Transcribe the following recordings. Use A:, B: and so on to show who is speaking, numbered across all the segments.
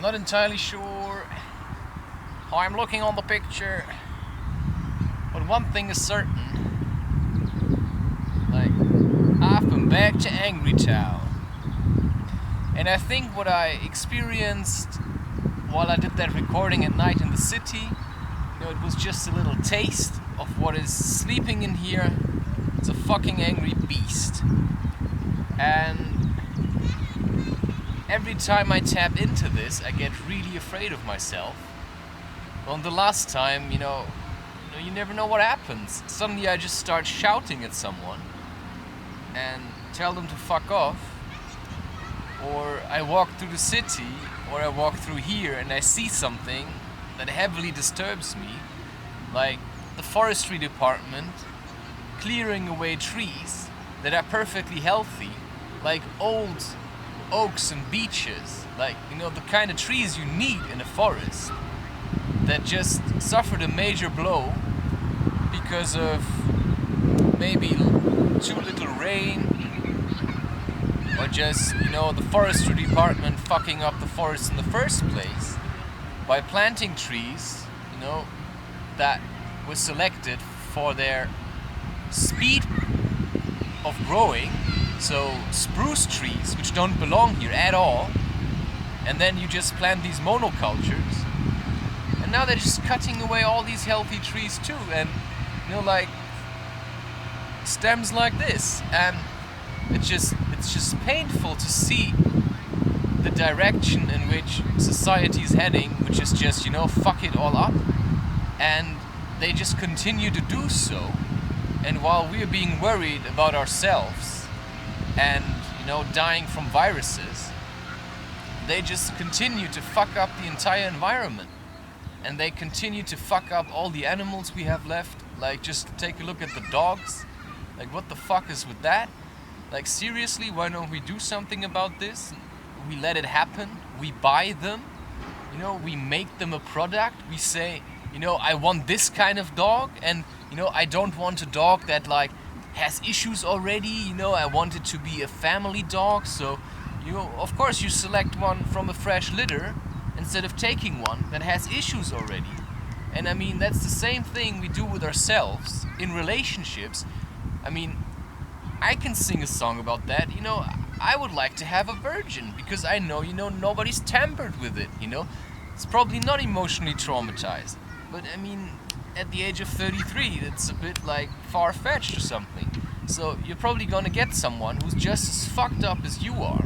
A: I'm not entirely sure how I'm looking on the picture, but one thing is certain, like, I've been back to Angry Town, and I think what I experienced while I did that recording at night in the city, it was just a little taste of what is sleeping in here. It's a fucking angry beast, and every time I tap into this, I get really afraid of myself. Well, the last time, you never know what happens. Suddenly I just start shouting at someone and tell them to fuck off. Or I walk through the city, or I walk through here and I see something that heavily disturbs me, like the forestry department clearing away trees that are perfectly healthy, like old oaks and beeches, like, the kind of trees you need in a forest, that just suffered a major blow because of maybe too little rain, or just, the forestry department fucking up the forest in the first place by planting trees, that was selected for their speed of growing. So spruce trees, which don't belong here at all, and then you just plant these monocultures, and now they're just cutting away all these healthy trees too, and like stems like this, and it's just painful to see the direction in which society is heading, which is just fuck it all up, and they just continue to do so. And while we're being worried about ourselves and dying from viruses, they just continue to fuck up the entire environment, and they continue to fuck up all the animals we have left. Like, just take a look at the dogs. Like, what the fuck is with that? Like, seriously, why don't we do something about this? We let it happen, we buy them, we make them a product. We say, I want this kind of dog, and I don't want a dog that like has issues already. I want it to be a family dog. So of course you select one from a fresh litter instead of taking one that has issues already. And I mean, that's the same thing we do with ourselves in relationships. I mean, I can sing a song about that. I would like to have a virgin because I know nobody's tampered with it. It's probably not emotionally traumatized, but I mean, at the age of 33, it's a bit like far-fetched or something. So you're probably gonna get someone who's just as fucked up as you are,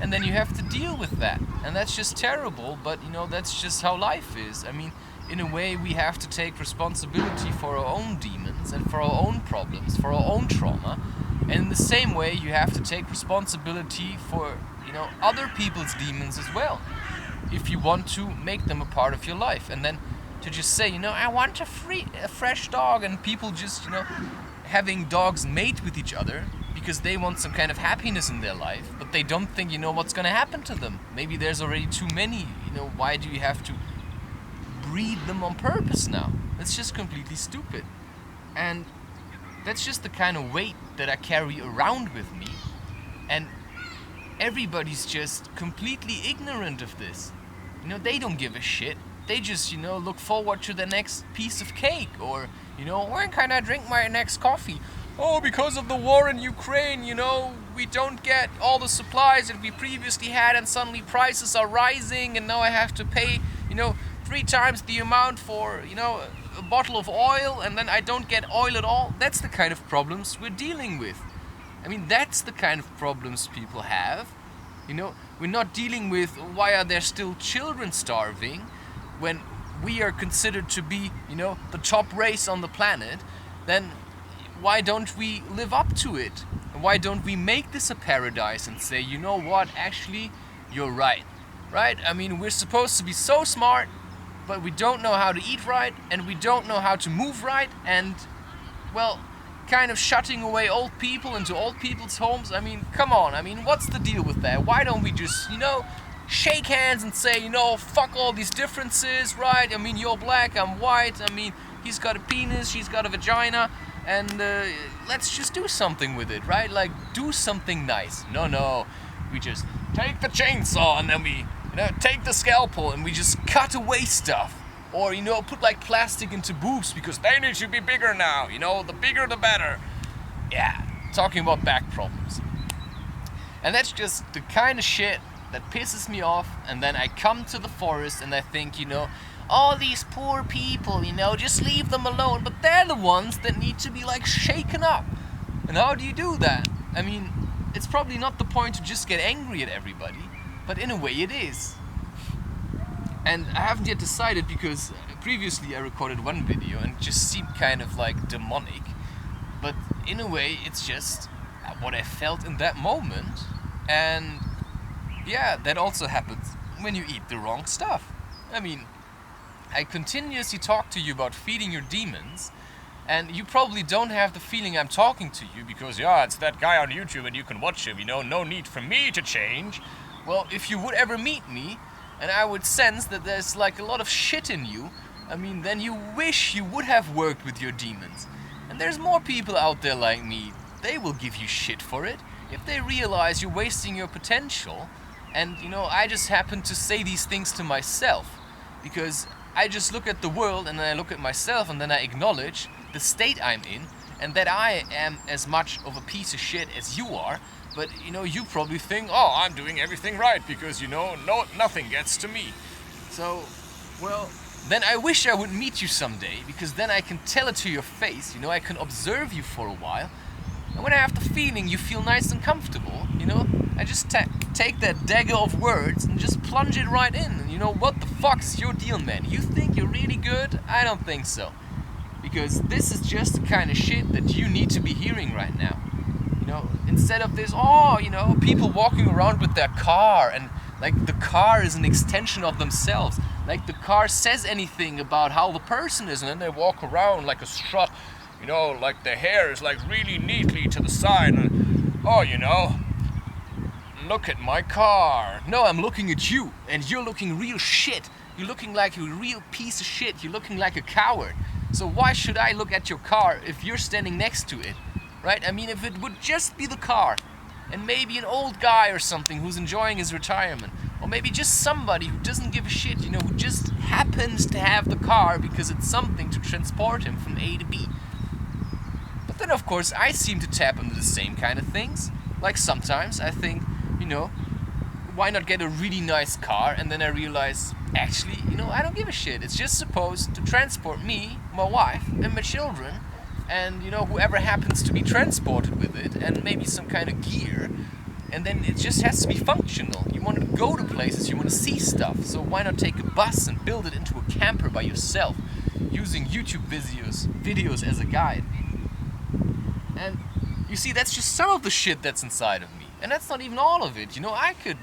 A: and then you have to deal with that, and that's just terrible. But that's just how life is. I mean, in a way, we have to take responsibility for our own demons and for our own problems, for our own trauma, and in the same way you have to take responsibility for other people's demons as well, if you want to make them a part of your life. And then to just say, I want a fresh dog, and people just, having dogs mate with each other because they want some kind of happiness in their life, but they don't think, what's going to happen to them. Maybe there's already too many, why do you have to breed them on purpose now? It's just completely stupid. And that's just the kind of weight that I carry around with me, and everybody's just completely ignorant of this. They don't give a shit. They just, look forward to the next piece of cake, or, when can I drink my next coffee? Oh, because of the war in Ukraine, we don't get all the supplies that we previously had, and suddenly prices are rising, and now I have to pay, 3 times the amount for, a bottle of oil, and then I don't get oil at all. That's the kind of problems we're dealing with. I mean, that's the kind of problems people have. We're not dealing with why are there still children starving when we are considered to be, the top race on the planet. Then why don't we live up to it? Why don't we make this a paradise and say, you know what, actually, you're right? I mean, we're supposed to be so smart, but we don't know how to eat right, and we don't know how to move right, and, well, kind of shutting away old people into old people's homes. I mean, come on. I mean, what's the deal with that? Why don't we just, shake hands and say, fuck all these differences, right? I mean, you're black, I'm white. I mean, he's got a penis, she's got a vagina, and let's just do something with it, right? Like, do something nice. No, we just take the chainsaw and then we You know, take the scalpel and we just cut away stuff. Or, you know, put like plastic into boobs because they need to be bigger now. You know, the bigger the better. Yeah, talking about back problems. And that's just the kind of shit that pisses me off. And then I come to the forest and I think, you know, all these poor people, you know, just leave them alone. But they're the ones that need to be like shaken up. And how do you do that? I mean, it's probably not the point to just get angry at everybody, but in a way it is. And I haven't yet decided because previously I recorded one video and it just seemed kind of like demonic. But in a way it's just what I felt in that moment. And yeah, that also happens when you eat the wrong stuff. I mean, I continuously talk to you about feeding your demons, and you probably don't have the feeling I'm talking to you because, yeah, it's that guy on YouTube and you can watch him, you know, no need for me to change. Well, if you would ever meet me, and I would sense that there's like a lot of shit in you, I mean, then you wish you would have worked with your demons. And there's more people out there like me. They will give you shit for it if they realize you're wasting your potential. And, you know, I just happen to say these things to myself because I just look at the world and then I look at myself and then I acknowledge the state I'm in and that I am as much of a piece of shit as you are. But, you know, you probably think, oh, I'm doing everything right because, you know, nothing gets to me. So, well, then I wish I would meet you someday because then I can tell it to your face, you know, I can observe you for a while. And when I have the feeling you feel nice and comfortable, you know, I just take that dagger of words and just plunge it right in. And, you know, what the fuck's your deal, man? You think you're really good? I don't think so. Because this is just the kind of shit that you need to be hearing right now. You know, instead of this, oh, you know, people walking around with their car and like the car is an extension of themselves. Like the car says anything about how the person is and then they walk around like a strut, you know, like the hair is like really neatly to the side and, oh, you know, look at my car. No, I'm looking at you and you're looking real shit. You're looking like a real piece of shit. You're looking like a coward. So why should I look at your car if you're standing next to it? Right? I mean, if it would just be the car, and maybe an old guy or something who's enjoying his retirement, or maybe just somebody who doesn't give a shit, you know, who just happens to have the car because it's something to transport him from A to B. But then, of course, I seem to tap into the same kind of things. Like sometimes I think, you know, why not get a really nice car? And then I realize, actually, you know, I don't give a shit. It's just supposed to transport me, my wife, and my children, and, you know, whoever happens to be transported with it, and maybe some kind of gear. And then it just has to be functional. You want to go to places, you want to see stuff. So why not take a bus and build it into a camper by yourself, using YouTube videos as a guide? And you see, that's just some of the shit that's inside of me. And that's not even all of it. You know, I could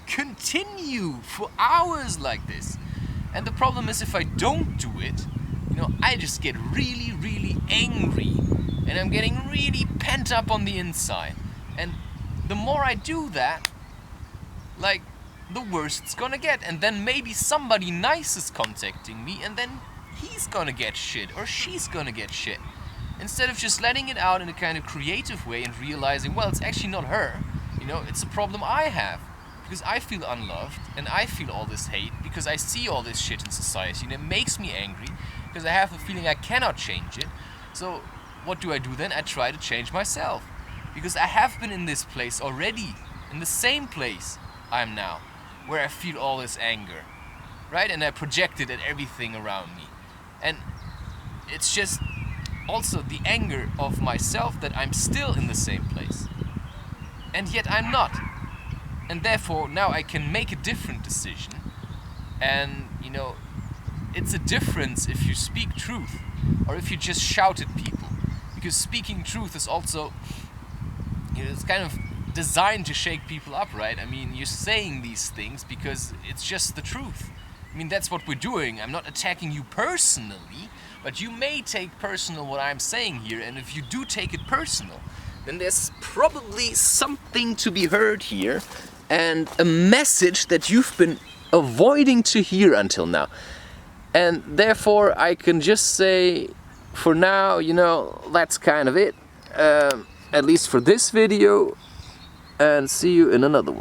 A: continue for hours like this. And the problem is if I don't do it, you know, I just get really, really angry. And I'm getting really pent up on the inside. And the more I do that, like, the worse it's gonna get. And then maybe somebody nice is contacting me and then he's gonna get shit or she's gonna get shit. Instead of just letting it out in a kind of creative way and realizing, well, it's actually not her. You know, it's a problem I have. Because I feel unloved and I feel all this hate because I see all this shit in society and it makes me angry because I have the feeling I cannot change it. So what do I do then? I try to change myself. Because I have been in this place already, in the same place I'm now, where I feel all this anger, right? And I project it at everything around me. And it's just also the anger of myself that I'm still in the same place. And yet I'm not. And therefore now I can make a different decision. And, you know, it's a difference if you speak truth or if you just shout at people. Because speaking truth is also, you know, it's kind of designed to shake people up, right? I mean, you're saying these things because it's just the truth. I mean, that's what we're doing. I'm not attacking you personally, but you may take personal what I'm saying here, and if you do take it personal, then there's probably something to be heard here, and a message that you've been avoiding to hear until now. And therefore, I can just say, for now, you know, that's kind of it. At least for this video, and see you in another one.